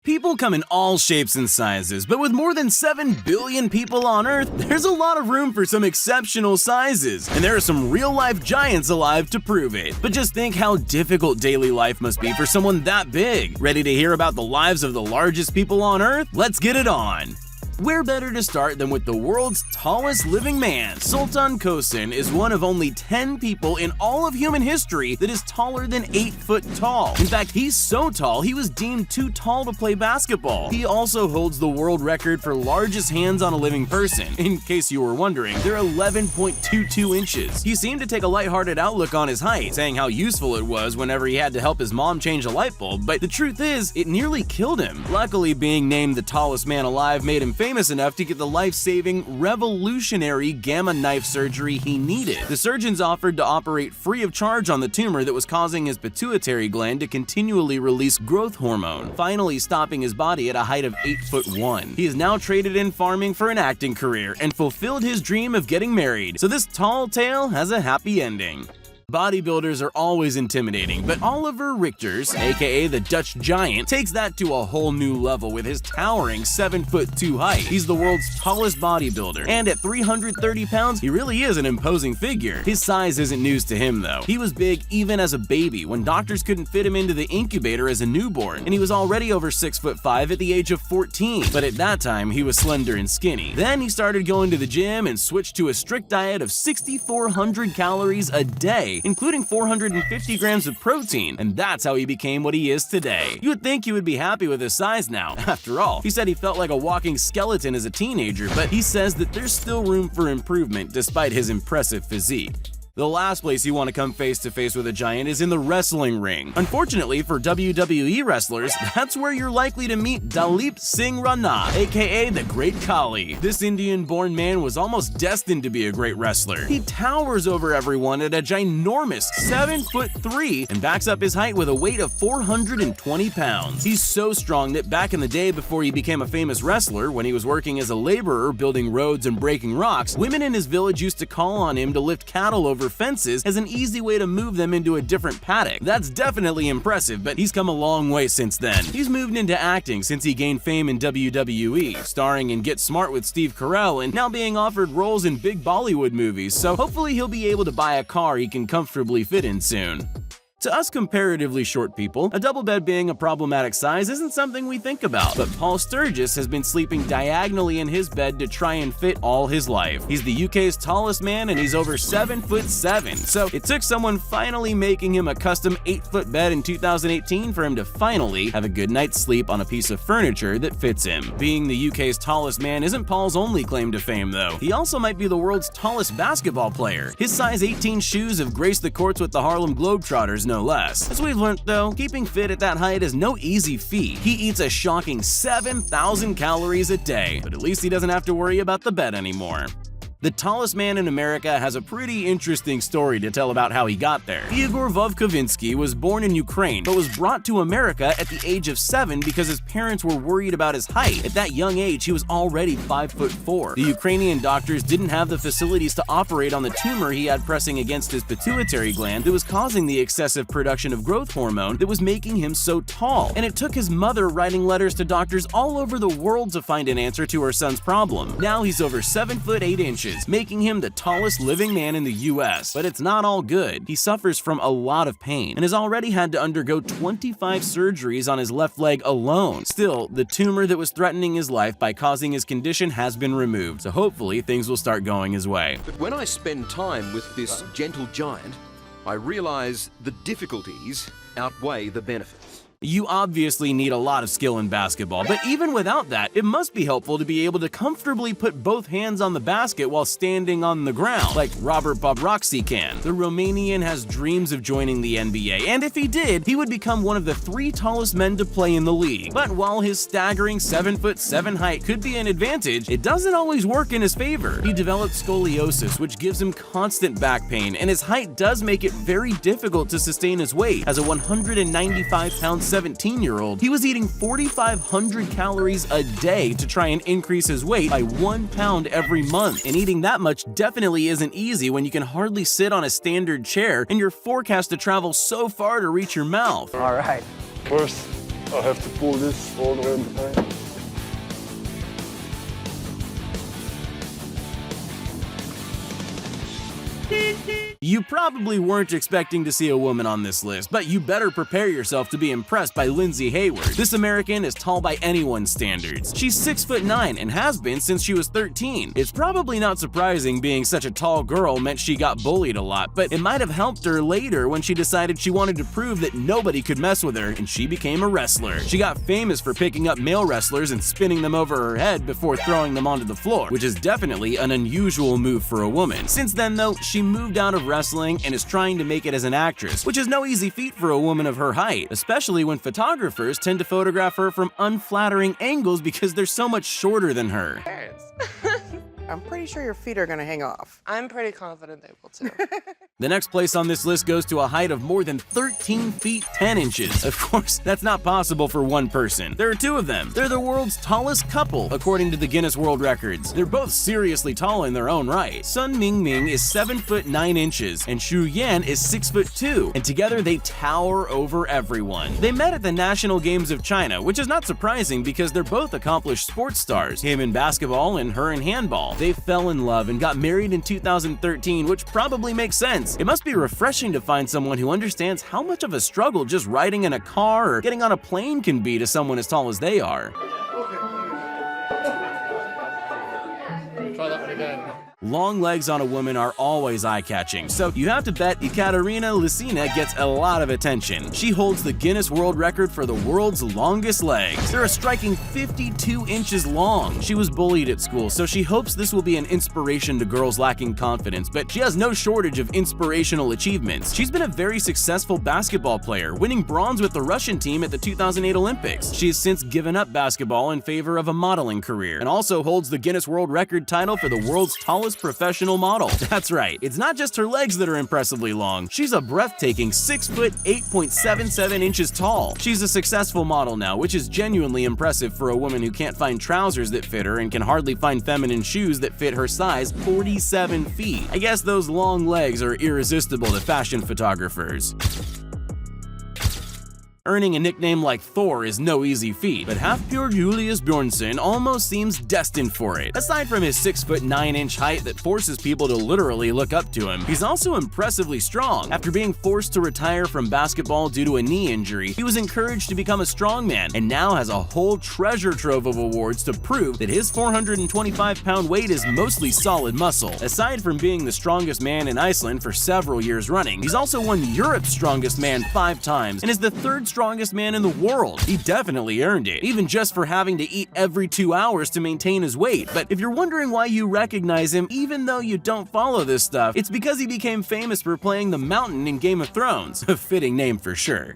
People come in all shapes and sizes, but with more than 7 billion people on Earth, there's a lot of room for some exceptional sizes, and there are some real-life giants alive to prove it. But just think how difficult daily life must be for someone that big. Ready to hear about the lives of the largest people on Earth? Let's get it on! Where better to start than with the world's tallest living man? Sultan Kosin is one of only 10 people in all of human history that is taller than 8 foot tall. In fact, he's so tall he was deemed too tall to play basketball. He also holds the world record for largest hands on a living person. In case you were wondering, they're 11.22 inches. He seemed to take a lighthearted outlook on his height, saying how useful it was whenever he had to help his mom change a light bulb, but the truth is, it nearly killed him. Luckily, being named the tallest man alive made him famous enough to get the life-saving, revolutionary gamma knife surgery he needed. The surgeons offered to operate free of charge on the tumor that was causing his pituitary gland to continually release growth hormone, finally stopping his body at a height of 8'1". He is now traded in farming for an acting career and fulfilled his dream of getting married, so this tall tale has a happy ending. Bodybuilders are always intimidating, but Oliver Richters, aka the Dutch Giant, takes that to a whole new level with his towering 7'2" height. He's the world's tallest bodybuilder, and at 330 pounds, he really is an imposing figure. His size isn't news to him though. He was big even as a baby when doctors couldn't fit him into the incubator as a newborn, and he was already over 6'5" at the age of 14, but at that time he was slender and skinny. Then he started going to the gym and switched to a strict diet of 6,400 calories a day, including 450 grams of protein, and that's how he became what he is today. You would think he would be happy with his size now. After all, he said he felt like a walking skeleton as a teenager, but he says that there's still room for improvement despite his impressive physique. The last place you want to come face to face with a giant is in the wrestling ring. Unfortunately for WWE wrestlers, that's where you're likely to meet Dalip Singh Rana, aka the Great Khali. This Indian-born man was almost destined to be a great wrestler. He towers over everyone at a ginormous 7'3" and backs up his height with a weight of 420 pounds. He's so strong that back in the day before he became a famous wrestler, when he was working as a laborer building roads and breaking rocks, women in his village used to call on him to lift cattle over fences as an easy way to move them into a different paddock. That's definitely impressive, but he's come a long way since then. He's moved into acting since he gained fame in WWE, starring in Get Smart with Steve Carell and now being offered roles in big Bollywood movies, so hopefully he'll be able to buy a car he can comfortably fit in soon. To us comparatively short people, a double bed being a problematic size isn't something we think about, but Paul Sturgis has been sleeping diagonally in his bed to try and fit all his life. He's the UK's tallest man and he's over 7'7", so it took someone finally making him a custom 8-foot bed in 2018 for him to finally have a good night's sleep on a piece of furniture that fits him. Being the UK's tallest man isn't Paul's only claim to fame though. He also might be the world's tallest basketball player. His size 18 shoes have graced the courts with the Harlem Globetrotters, no less. As we've learned though, keeping fit at that height is no easy feat. He eats a shocking 7,000 calories a day, but at least he doesn't have to worry about the bed anymore. The tallest man in America has a pretty interesting story to tell about how he got there. Igor Vovkovinsky was born in Ukraine, but was brought to America at the age of 7 because his parents were worried about his height. At that young age, he was already 5'4". The Ukrainian doctors didn't have the facilities to operate on the tumor he had pressing against his pituitary gland that was causing the excessive production of growth hormone that was making him so tall. And it took his mother writing letters to doctors all over the world to find an answer to her son's problem. Now he's over 7'8", making him the tallest living man in the US. But it's not all good. He suffers from a lot of pain and has already had to undergo 25 surgeries on his left leg alone. Still, the tumor that was threatening his life by causing his condition has been removed, so hopefully things will start going his way. But when I spend time with this gentle giant, I realize the difficulties outweigh the benefits. You obviously need a lot of skill in basketball, but even without that, it must be helpful to be able to comfortably put both hands on the basket while standing on the ground, like Robert Bobrovsky can. The Romanian has dreams of joining the NBA, and if he did, he would become one of the 3 tallest men to play in the league. But while his staggering 7'7" height could be an advantage, it doesn't always work in his favor. He developed scoliosis, which gives him constant back pain, and his height does make it very difficult to sustain his weight. As a 195-pound 17-year-old, he was eating 4,500 calories a day to try and increase his weight by 1 pound every month. And eating that much definitely isn't easy when you can hardly sit on a standard chair and you're forecast to travel so far to reach your mouth. All right, first I have to pull this all the way behind. You probably weren't expecting to see a woman on this list, but you better prepare yourself to be impressed by Lindsay Hayward. This American is tall by anyone's standards. She's 6'9" and has been since she was 13. It's probably not surprising, being such a tall girl meant she got bullied a lot, but it might have helped her later when she decided she wanted to prove that nobody could mess with her, and she became a wrestler. She got famous for picking up male wrestlers and spinning them over her head before throwing them onto the floor, which is definitely an unusual move for a woman. Since then though, she moved out of wrestling and is trying to make it as an actress, which is no easy feat for a woman of her height, especially when photographers tend to photograph her from unflattering angles because they're so much shorter than her. I'm pretty sure your feet are gonna hang off. I'm pretty confident they will too. The next place on this list goes to a height of more than 13 feet 10 inches. Of course, that's not possible for one person. There are two of them. They're the world's tallest couple, according to the Guinness World Records. They're both seriously tall in their own right. Sun Mingming is 7'9" and Xu Yan is 6'2", and together they tower over everyone. They met at the National Games of China, which is not surprising because they're both accomplished sports stars, him in basketball and her in handball. They fell in love and got married in 2013, which probably makes sense. It must be refreshing to find someone who understands how much of a struggle just riding in a car or getting on a plane can be to someone as tall as they are. Try that one again. Long legs on a woman are always eye-catching, so you have to bet Ekaterina Lysina gets a lot of attention. She holds the Guinness World Record for the world's longest legs. They're a striking 52 inches long. She was bullied at school, so she hopes this will be an inspiration to girls lacking confidence, but she has no shortage of inspirational achievements. She's been a very successful basketball player, winning bronze with the Russian team at the 2008 Olympics. She has since given up basketball in favor of a modeling career, and also holds the Guinness World Record title for the world's tallest professional model. That's right, it's not just her legs that are impressively long. She's a breathtaking 6 foot 8.77 inches tall. She's a successful model now, which is genuinely impressive for a woman who can't find trousers that fit her and can hardly find feminine shoes that fit her size, 47 feet. I guess those long legs are irresistible to fashion photographers. Earning a nickname like Thor is no easy feat, but half-pure Julius Bjornsson almost seems destined for it. Aside from his 6'9" height that forces people to literally look up to him, he's also impressively strong. After being forced to retire from basketball due to a knee injury, he was encouraged to become a strongman and now has a whole treasure trove of awards to prove that his 425-pound weight is mostly solid muscle. Aside from being the strongest man in Iceland for several years running, he's also won Europe's strongest man 5 times and is the third strongest man in the world. He definitely earned it, even just for having to eat every 2 hours to maintain his weight. But if you're wondering why you recognize him even though you don't follow this stuff, it's because he became famous for playing the Mountain in Game of Thrones. A fitting name for sure.